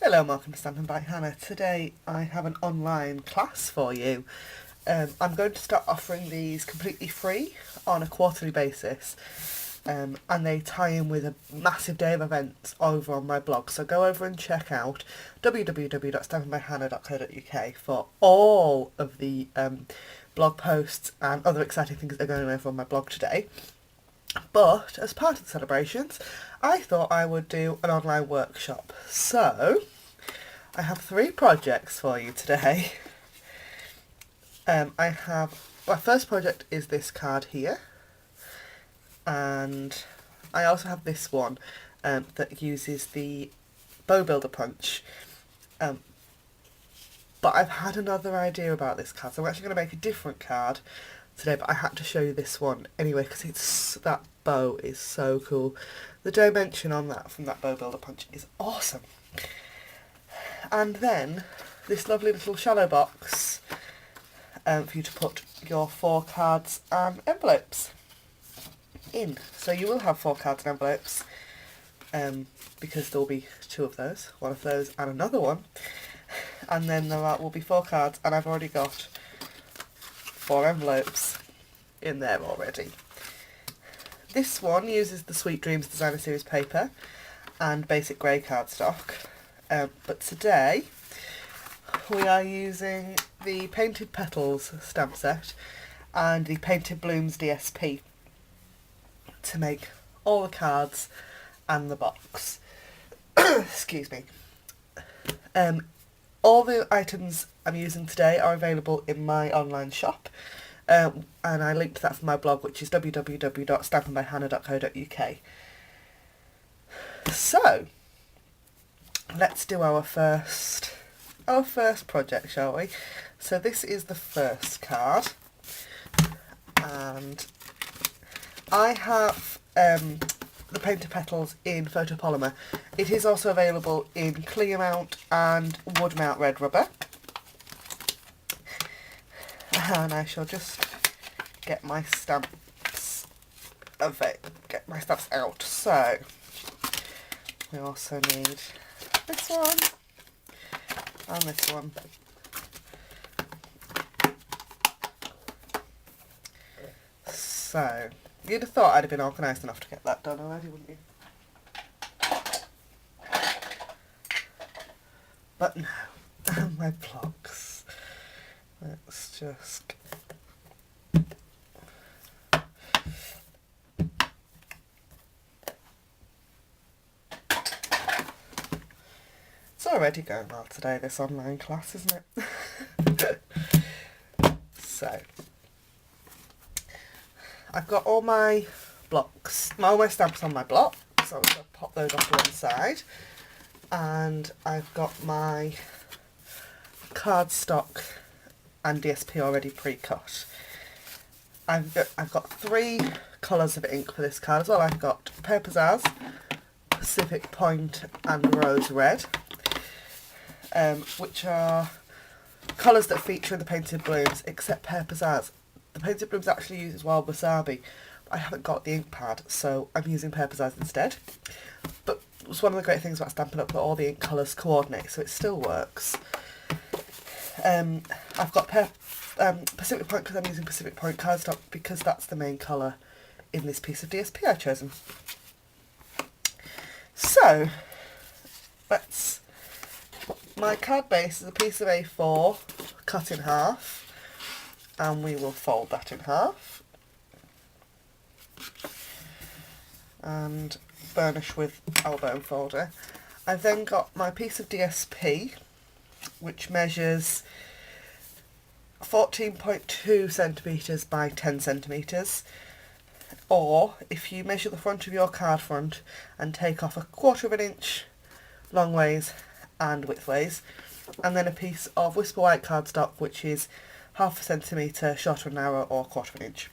Hello, welcome to Stampin' by Hannah. Today I have an online class for you. I'm going to start offering these completely free on a quarterly basis, and they tie in with a massive day of events over on my blog. So go over and check out www.stampinbyhannah.co.uk for all of the blog posts and other exciting things that are going over on my blog today. But as part of the celebrations, I thought I would do an online workshop. So I have 3 projects for you today. My first project is this card here, and I also have this one that uses the Bow Builder Punch. But I've had another idea about this card, so I'm actually going to make a different card today, but I had to show you this one anyway because that bow is so cool. The dimension on that from that Bow Builder Punch is awesome. And then this lovely little shallow box for you to put your 4 cards and envelopes in. So you will have 4 cards and envelopes because there will be 2 of those, one of those and another one. And then there will be 4 cards, and I've already got 4 envelopes in there already. This one uses the Sweet Dreams Designer Series paper and basic grey cardstock, but today we are using the Painted Petals stamp set and the Painted Blooms DSP to make all the cards and the box. Excuse me. All the items I'm using today are available in my online shop, and I linked that from my blog, which is www.stampinbyhannah.co.uk. So let's do our first project, shall we? So this is the first card, and I have the Painted Petals in photopolymer. It is also available in clear mount and wood mount red rubber. And I shall just get my stamps out. So we also need this one and this one. So you'd have thought I'd have been organised enough to get that done already, wouldn't you? But no, my blocks. Let's just... It's already going well today, this online class, isn't it? So I've got all my blocks, all my stamps on my block, so I'm going to pop those off to one side. And I've got my cardstock and DSP already pre-cut. I've got 3 colours of ink for this card as well. I've got Pear Pizzazz, Pacific Point and Rose Red, which are colours that feature in the Painted Blooms, except Pear Pizzazz. The Painted Blooms actually uses Wild Wasabi, but I haven't got the ink pad, so I'm using Pear Pizzazz instead. But it's one of the great things about Stampin' Up! That all the ink colours coordinate, so it still works. I've got Pacific Point because I'm using Pacific Point cardstock because that's the main colour in this piece of DSP I've chosen. So, my card base is a piece of A4 cut in half, and we will fold that in half and burnish with our bone folder. I've then got my piece of DSP, which measures 14.2 centimetres by 10 centimetres, or if you measure the front of your card front and take off 1/4 inch long ways and width ways, and then a piece of Whisper White cardstock, which is 1/2 centimetre shorter and narrower, or 1/4 inch,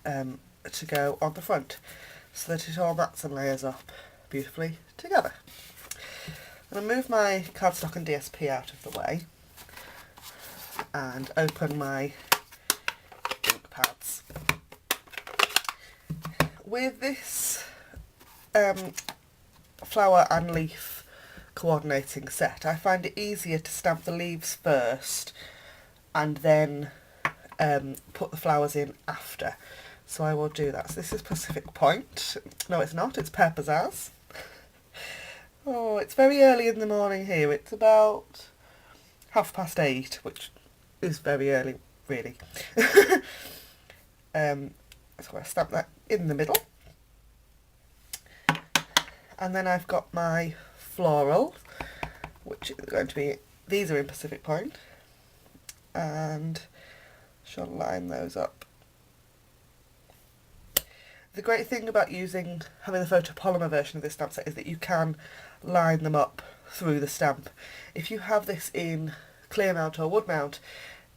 to go on the front, so that it all mats and layers up beautifully together. I'm going to move my cardstock and DSP out of the way and open my ink pads. With this flower and leaf coordinating set. I find it easier to stamp the leaves first and then put the flowers in after. So I will do that. So this is Pacific Point. No, it's not. It's Pear Pizzazz. Oh, it's very early in the morning here. It's about 8:30, which is very early, really. So I stamp that in the middle. And then I've got my floral, which is going to be, these are in Pacific Point, and shall line those up. The great thing about having the photopolymer version of this stamp set is that you can line them up through the stamp. If you have this in clear mount or wood mount,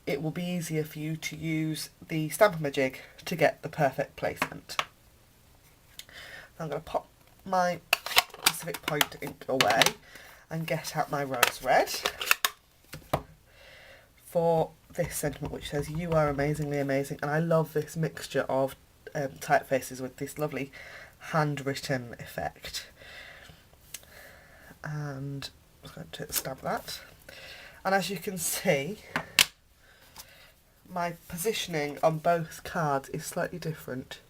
it will be easier for you to use the Stamp-A-Majig to get the perfect placement. I'm going to pop my Pacific Point ink away and get out my rose red for this sentiment, which says, "You are amazingly amazing." And I love this mixture of typefaces with this lovely handwritten effect. And I'm going to stamp that. And as you can see, my positioning on both cards is slightly different,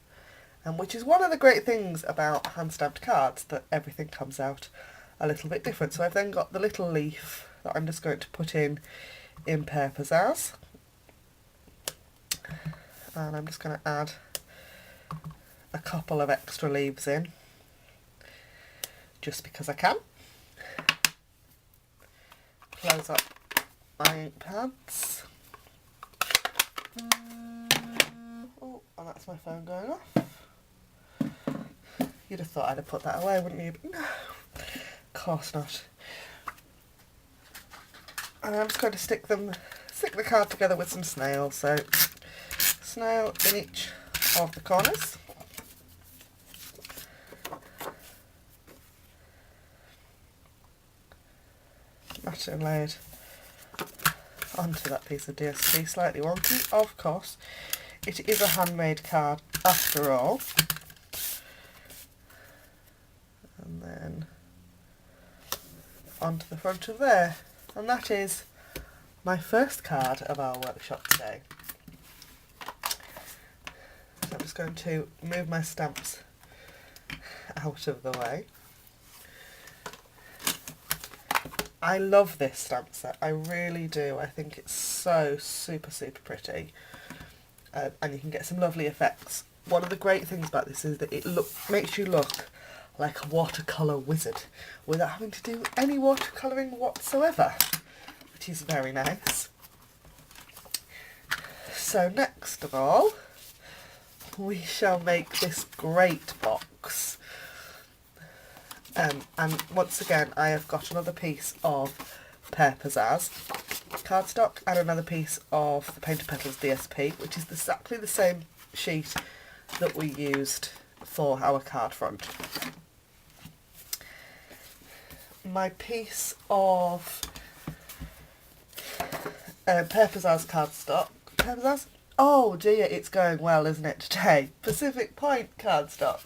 and which is one of the great things about hand stamped cards, that everything comes out a little bit different. So I've then got the little leaf that I'm just going to put in Pear Pizzazz, and I'm just going to add a couple of extra leaves in just because I can. Close up my ink pads. Oh, and that's my phone going off. You'd have thought I'd have put that away, wouldn't you? But no, of course not. And I'm just going to stick the card together with some snails. So snail in each of the corners. Matching laid onto that piece of DSP, slightly wonky, of course. It is a handmade card after all. And then onto the front of there. And that is my first card of our workshop today. So I'm just going to move my stamps out of the way. I love this stamp set, I really do. I think it's so super pretty, and you can get some lovely effects. One of the great things about this is that it makes you look like a watercolour wizard without having to do any watercolouring whatsoever, which is very nice. So next of all, we shall make this great box. And once again, I have got another piece of Pear Pizzazz cardstock and another piece of the Painted Petals DSP, which is exactly the same sheet that we used for our card front. My piece of Pear Pizzazz cardstock. Pear Pizzazz? Oh dear, it's going well, isn't it, today? Pacific Point cardstock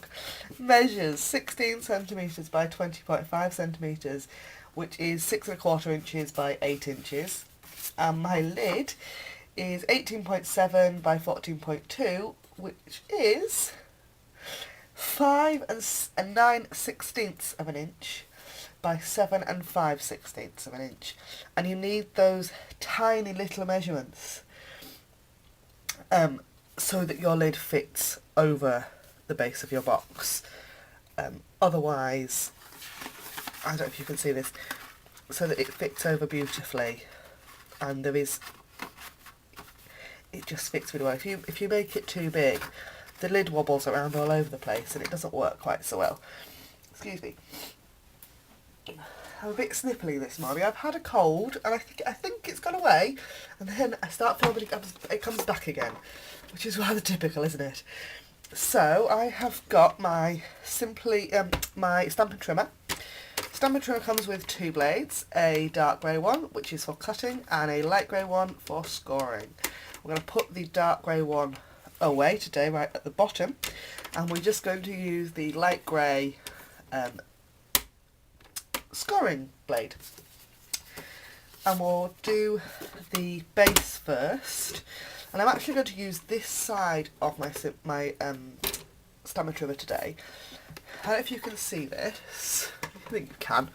measures 16 centimetres by 20.5 centimetres, which is 6 1/4 inches by 8 inches. And my lid is 18.7 by 14.2, which is 5 9/16 of an inch by 7 5/16 of an inch. And you need those tiny little measurements so that your lid fits over the base of your box. Otherwise, I don't know if you can see this, so that it fits over beautifully, and it just fits really well. If you make it too big, the lid wobbles around all over the place and it doesn't work quite so well. Excuse me. I'm a bit snipply this morning. I've had a cold and I think it's gone away, and then I start filming it comes back again, which is rather typical, isn't it? So I have got my my Stampin' Trimmer. Stampin' Trimmer comes with two blades, a dark grey one which is for cutting and a light grey one for scoring. We're going to put the dark grey one away today, right at the bottom, and we're just going to use the light grey scoring blade. And we'll do the base first. And I'm actually going to use this side of my stammer trimmer today. I don't know if you can see this, I think you can,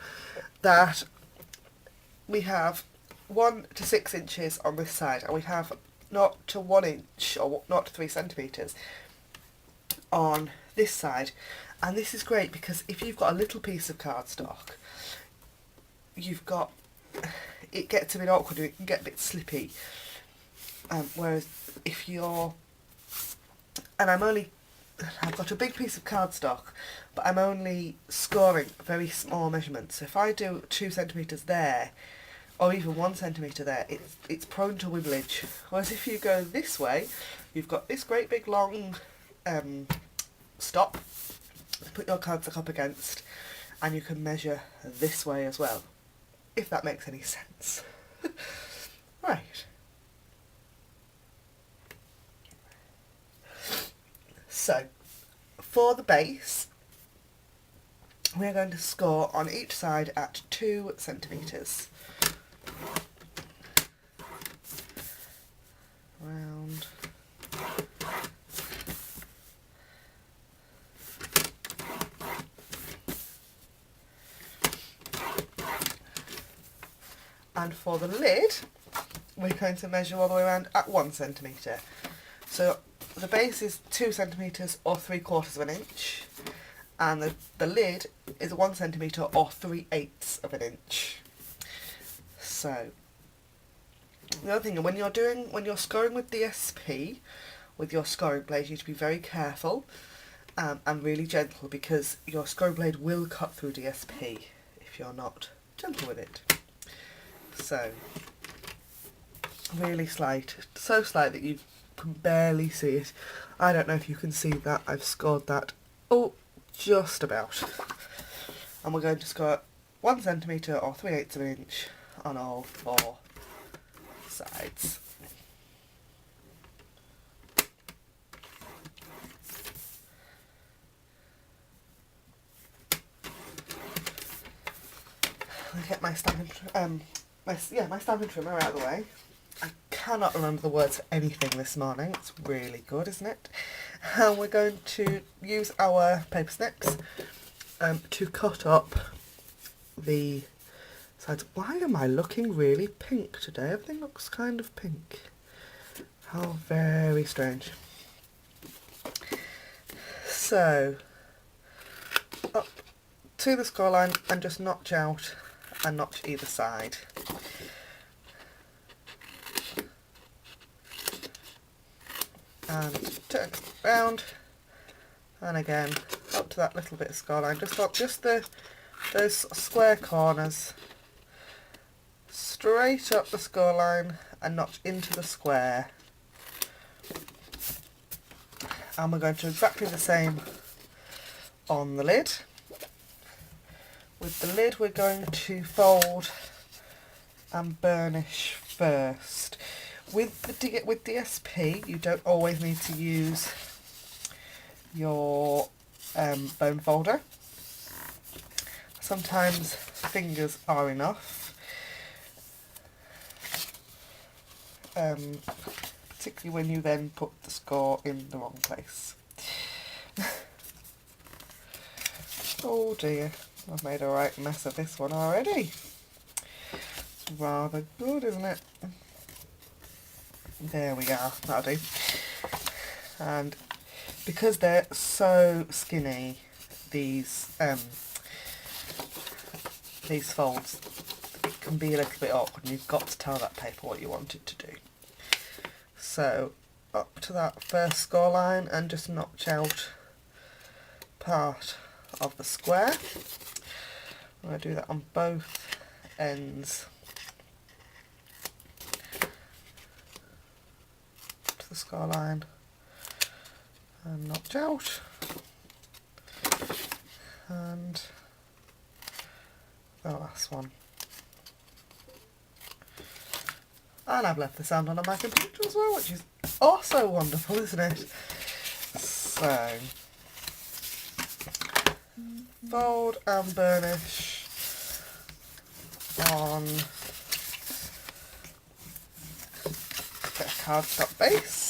that we have 1 to 6 inches on this side, and we have 0 to 1 inch or 0 to 3 centimetres on this side. And this is great because if you've got a little piece of cardstock, it gets a bit awkward, it can get a bit slippy. Whereas if you're, and I've got a big piece of cardstock, but I'm only scoring very small measurements. So if I do 2 centimetres there, or even 1 centimetre there, it's prone to wibblage. Whereas if you go this way, you've got this great big long stop to put your cardstock up against, and you can measure this way as well, if that makes any sense. Right. So, for the base, we're going to score on each side at 2 centimetres. Round. And for the lid, we're going to measure all the way around at 1 centimetre. So the base is 2 centimetres or 3/4 of an inch, and the lid is 1 centimetre or 3/8 of an inch. So the other thing, when you're scoring with DSP, with your scoring blade, you need to be very careful and really gentle, because your scoring blade will cut through DSP if you're not gentle with it. So, really slight, so slight that you can barely see it. I don't know if you can see that, I've scored that, oh, just about. And we're going to score 1 centimetre or 3/8 of an inch on all 4 sides. I'll get my stamping trimmer out of the way. I cannot remember the words for anything this morning. It's really good, isn't it? And we're going to use our paper snips to cut up the sides. Why am I looking really pink today? Everything looks kind of pink. How very strange. So, up to the score line and just notch out and notch either side. And turn it round, and again up to that little bit of score line, just those square corners, straight up the score line and notch into the square. And we're going to do exactly the same on the lid. With the lid, we're going to fold and burnish first. With DSP, you don't always need to use your bone folder. Sometimes fingers are enough, particularly when you then put the score in the wrong place. Oh dear, I've made a right mess of this one already. It's rather good, isn't it? There we are, that'll do. And because they're so skinny, these folds, it can be a little bit awkward, and you've got to tell that paper what you want it to do. So up to that first score line and just notch out part of the square. I'm going to do that on both ends. To the score line and notch out. And the last one. And I've left the sound on my computer as well, which is also wonderful, isn't it? So, fold and burnish on a cardstock base.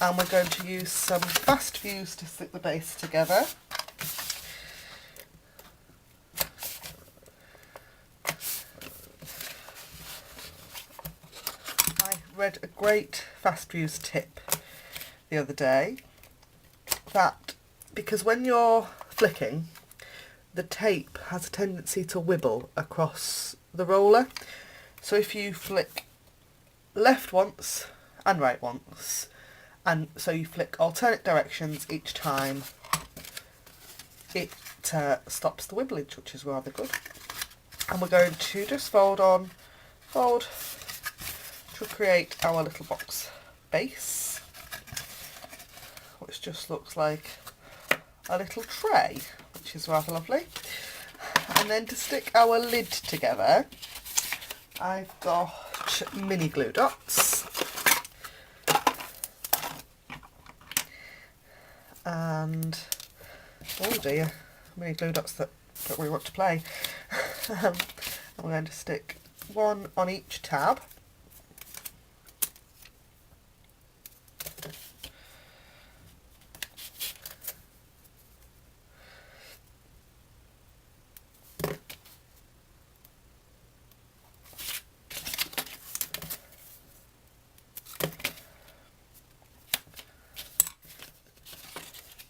And we're going to use some fast fuse to stick the base together. I read a great fast fuse tip the other day that because when you're flicking, the tape has a tendency to wibble across the roller. So if you flick left once and right once, and so you flick alternate directions each time, it stops the wibblage, which is rather good. And we're going to just fold to create our little box base, which just looks like a little tray, which is rather lovely. And then to stick our lid together, I've got mini glue dots. And, oh dear, mini glue dots that we want to play. I'm going to stick one on each tab.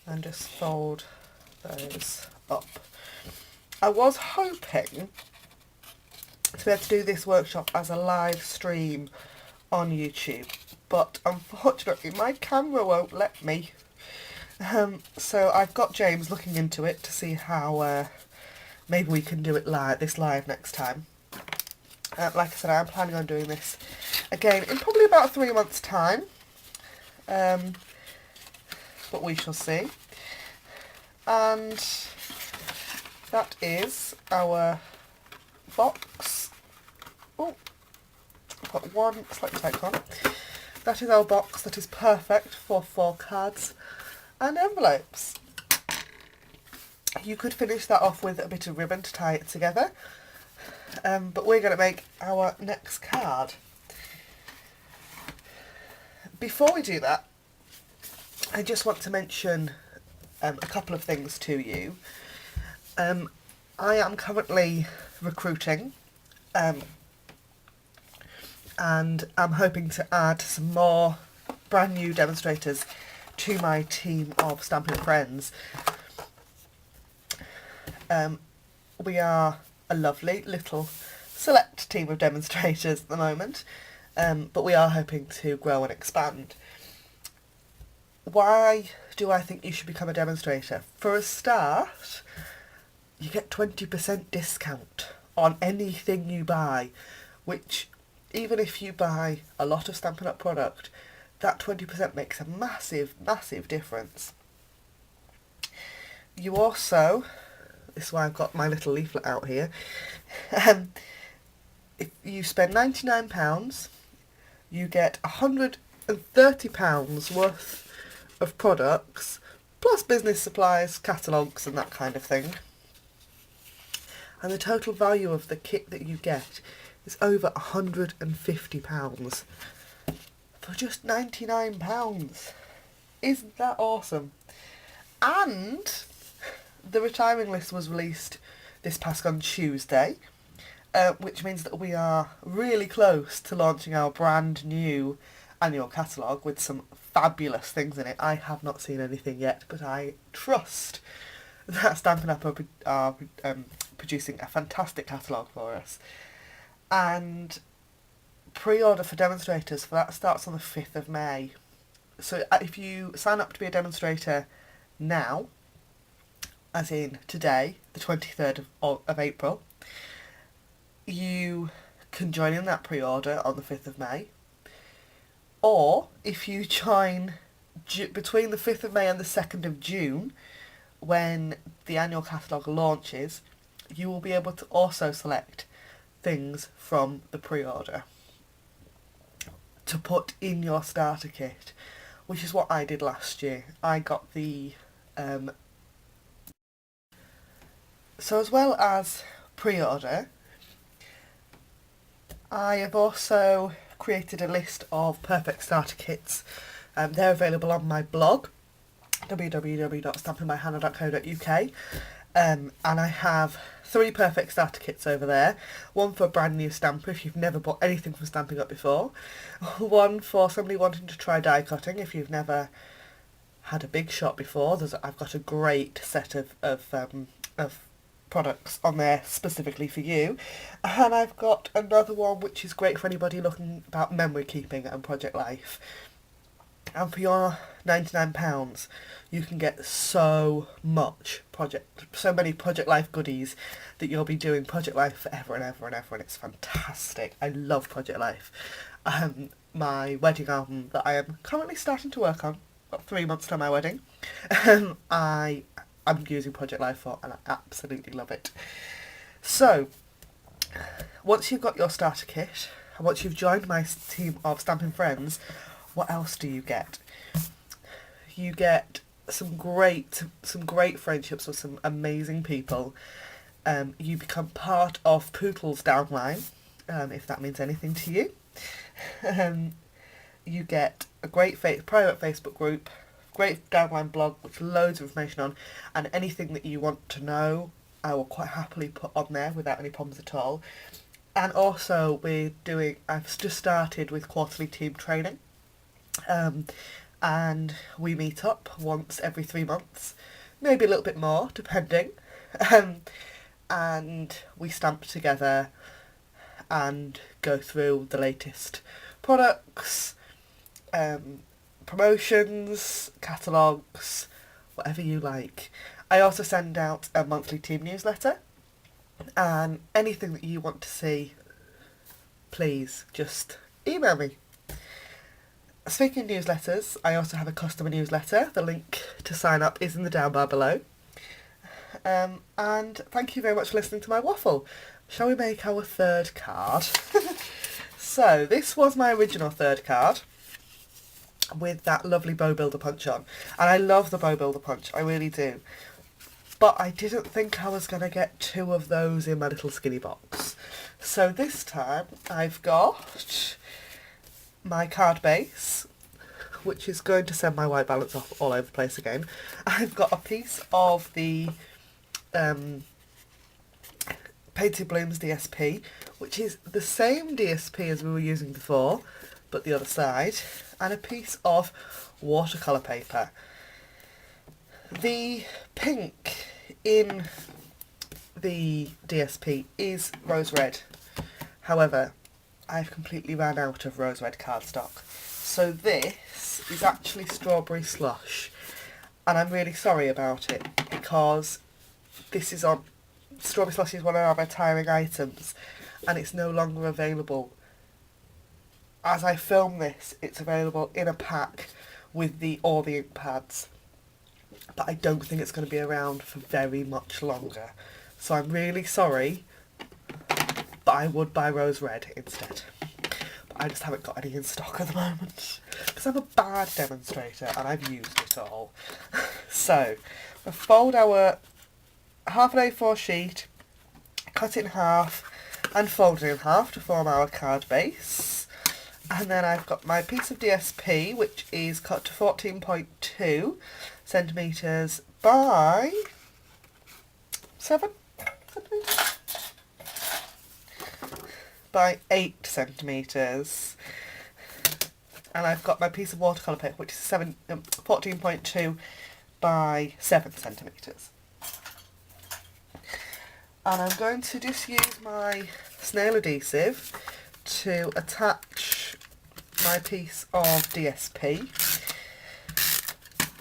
And just fold those up. I was hoping to be able to do this workshop as a live stream on YouTube, but unfortunately my camera won't let me. So I've got James looking into it to see how maybe we can do it live next time. Like I said, I am planning on doing this again in probably about 3 months' time. But we shall see. And that is our box. Oh, got one slightly tight one. That is our box that is perfect for 4 cards and envelopes. You could finish that off with a bit of ribbon to tie it together, but we're going to make our next card. Before we do that, I just want to mention a couple of things to you. I am currently recruiting, and I'm hoping to add some more brand new demonstrators to my team of Stampin' Friends. We are a lovely little select team of demonstrators at the moment, but we are hoping to grow and expand. Why do I think you should become a demonstrator? For a start, you get 20% discount on anything you buy, which even if you buy a lot of Stampin' Up product, that 20% makes a massive, massive difference. You also, this is why I've got my little leaflet out here, if you spend £99, you get £130 worth of products, plus business supplies, catalogues and that kind of thing. And the total value of the kit that you get is over £150 for just £99. Isn't that awesome? And the retiring list was released this past on Tuesday, which means that we are really close to launching our brand new annual catalogue with some fabulous things in it. I have not seen anything yet, but I trust that Stampin' Up are producing a fantastic catalogue for us. And pre-order for demonstrators for that starts on the 5th of May. So if you sign up to be a demonstrator now, as in today, the 23rd of April, you can join in that pre-order on the 5th of May. Or if you join between the 5th of May and the 2nd of June, when the annual catalogue launches, you will be able to also select things from the pre-order to put in your starter kit, which is what I did last year. I got the So as well as pre-order, I have also created a list of perfect starter kits. They're available on my blog, www.stampingbyhannah.co.uk, and I have 3 perfect starter kits over there. One for a brand new stamper if you've never bought anything from Stampin' Up before. One for somebody wanting to try die cutting if you've never had a big shot before. I've got a great set of products on there specifically for you. And I've got another one which is great for anybody looking about memory keeping and Project Life. And for your £99, you can get so many Project Life goodies that you'll be doing Project Life forever and ever and ever, and it's fantastic. I love Project Life. My wedding album that I am currently starting to work on, got 3 months to my wedding, I'm using Project Life for, and I absolutely love it. So, once you've got your starter kit, and once you've joined my team of Stampin' Friends, what else do you get? You get some great friendships with some amazing people. You become part of Pootle's downline, if that means anything to you. You get a great private Facebook group, great downline blog with loads of information on, and anything that you want to know, I will quite happily put on there without any problems at all. And also I've just started with quarterly team training. And we meet up once every 3 months, maybe a little bit more, depending. And we stamp together and go through the latest products, promotions, catalogues, whatever you like. I also send out a monthly team newsletter, and anything that you want to see, please just email me. Speaking of newsletters, I also have a customer newsletter. The link to sign up is in the down bar below. And thank you very much for listening to my waffle. Shall we make our 3rd card? So, this was my original 3rd card with that lovely bow builder punch on. And I love the bow builder punch, I really do. But I didn't think I was going to get 2 of those in my little skinny box. So this time I've got my card base, which is going to send my white balance off all over the place again. I've got a piece of the Painted Blooms DSP, which is the same DSP as we were using before, but the other side, and a piece of watercolour paper. The pink in the DSP is rose red. However, I've completely ran out of rose red cardstock. So this is actually Strawberry Slush. And I'm really sorry about it, because Strawberry Slush is one of our retiring items, and it's no longer available. As I film this, it's available in a pack with all the ink pads. But I don't think it's going to be around for very much longer. So I'm really sorry, but I would buy rose red instead. But I just haven't got any in stock at the moment, because I'm a bad demonstrator and I've used it all. So, we'll fold our half an A4 sheet, cut it in half and fold it in half to form our card base. And then I've got my piece of DSP, which is cut to 14.2 centimetres by 7 centimetres? By 8 centimetres. And I've got my piece of watercolour paper, which is 14.2 by 7 centimetres. And I'm going to just use my snail adhesive to attach my piece of DSP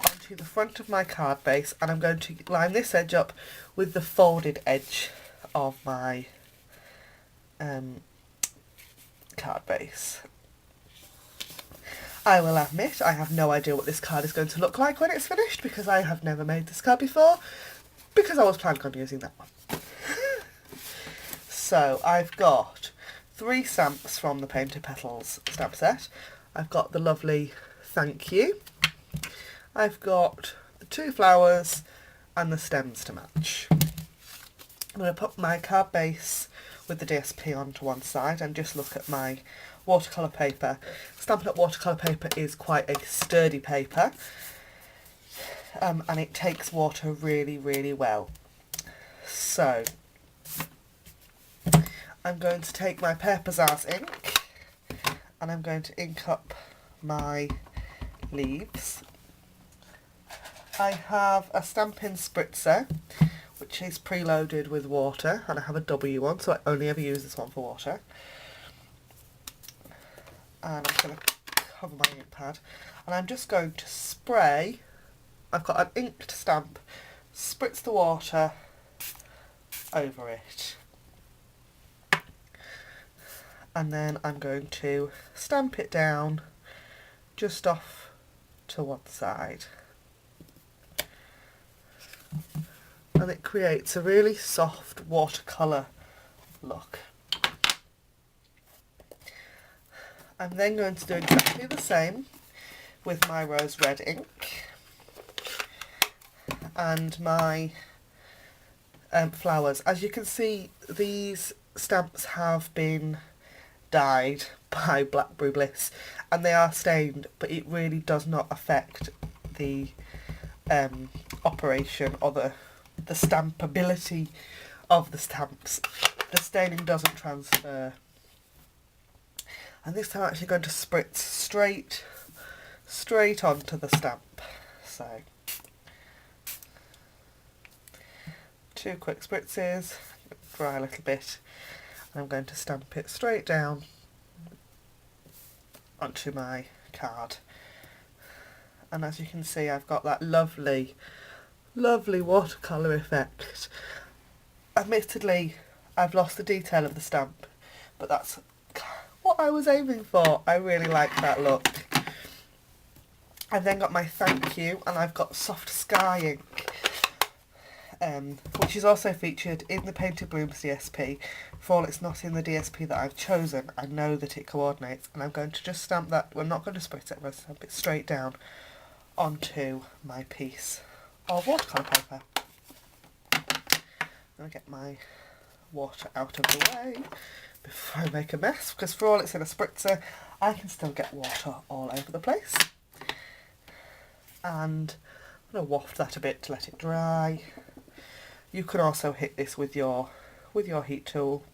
onto the front of my card base, and I'm going to line this edge up with the folded edge of my card base. I will admit I have no idea what this card is going to look like when it's finished, because I have never made this card before, because I was planning on using that one. So I've got 3 stamps from the Painted Petals stamp set. I've got the lovely thank you. I've got the 2 flowers and the stems to match. I'm going to put my card base with the DSP onto one side and just look at my watercolour paper. Stampin' Up watercolour paper is quite a sturdy paper, and it takes water really, really well. So I'm going to take my Paperzazz ink and I'm going to ink up my leaves. I have a Stampin' Spritzer, which is preloaded with water, and I have a W one, so I only ever use this one for water. And I'm going to cover my ink pad, and I'm just going to spray. I've got an inked stamp, spritz the water over it, and then I'm going to stamp it down just off to one side. And it creates a really soft watercolour look. I'm then going to do exactly the same with my rose red ink and my flowers. As you can see, these stamps have been dyed by Blackberry Bliss and they are stained, but it really does not affect the operation or the stampability of the stamps. The staining doesn't transfer. And this time I'm actually going to spritz straight onto the stamp. So 2 quick spritzes, dry a little bit, and I'm going to stamp it straight down onto my card. And as you can see, I've got that lovely watercolour effect. Admittedly, I've lost the detail of the stamp, but that's what I was aiming for. I really like that look. I've then got my thank you, and I've got Soft Sky ink, which is also featured in the Painted Blooms DSP. For all it's not in the DSP that I've chosen, I know that it coordinates, and I'm going to just stamp that. Well, I'm not going to spritz it, I'm going to stamp it straight down onto my piece of watercolour paper. I'm going to get my water out of the way before I make a mess, because for all it's in a spritzer, I can still get water all over the place. And I'm going to waft that a bit to let it dry. You can also hit this with your heat tool.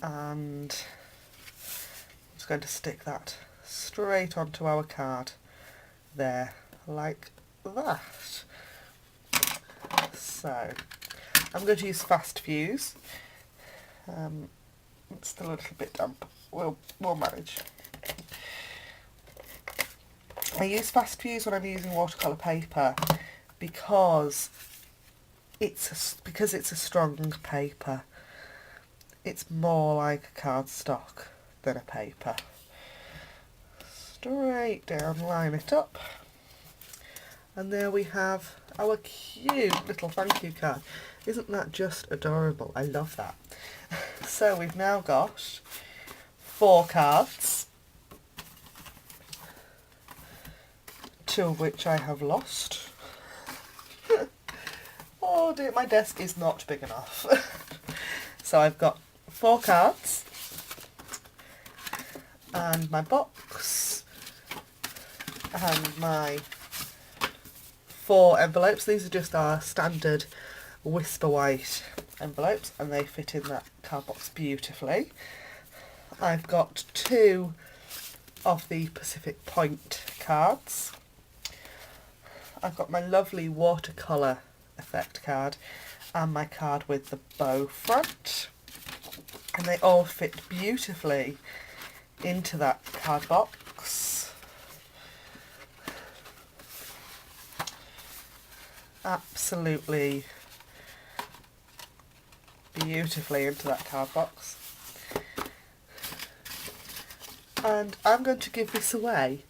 And I'm just going to stick that straight onto our card there, like that. So I'm going to use Fast Fuse. It's still a little bit damp. We'll manage. I use Fast Fuse when I'm using watercolour paper because it's a strong paper. It's more like a cardstock than a paper. Straight down, line it up. And there we have our cute little thank you card. Isn't that just adorable? I love that. So we've now got 4 cards, 2 of which I have lost. Oh dear, my desk is not big enough. So I've got 4 cards and my box and my 4 envelopes. These are just our standard Whisper White envelopes and they fit in that card box beautifully. I've got 2 of the Pacific Point cards. I've got my lovely watercolour effect card and my card with the bow front, and they all fit beautifully into that card box. Absolutely beautifully into that card box. And I'm going to give this away.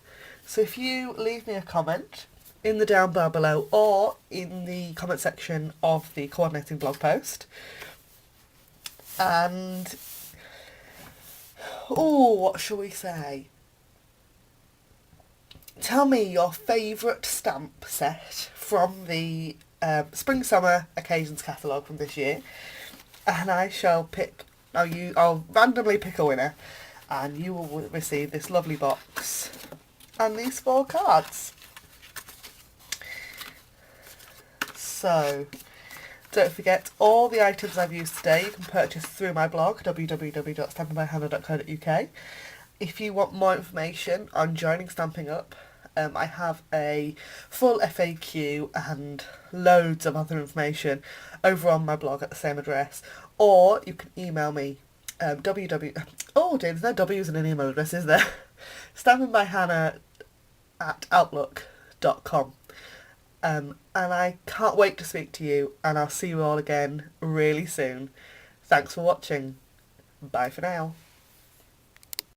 So if you leave me a comment in the down bar below or in the comment section of the coordinating blog post, and what shall we say? tell me your favourite stamp set from the Spring Summer Occasions catalogue from this year, and I shall pick. I'll randomly pick a winner, and you will receive this lovely box and these 4 cards. So, don't forget, all the items I've used today you can purchase through my blog, www.stampingbyhannah.co.uk. If you want more information on joining Stampin' Up, I have a full FAQ and loads of other information over on my blog at the same address. Or you can email me, oh dear, there's no W's in an email address, is there? stampingbyhannah@outlook.com. And I can't wait to speak to you, and I'll see you all again really soon. Thanks for watching. Bye for now.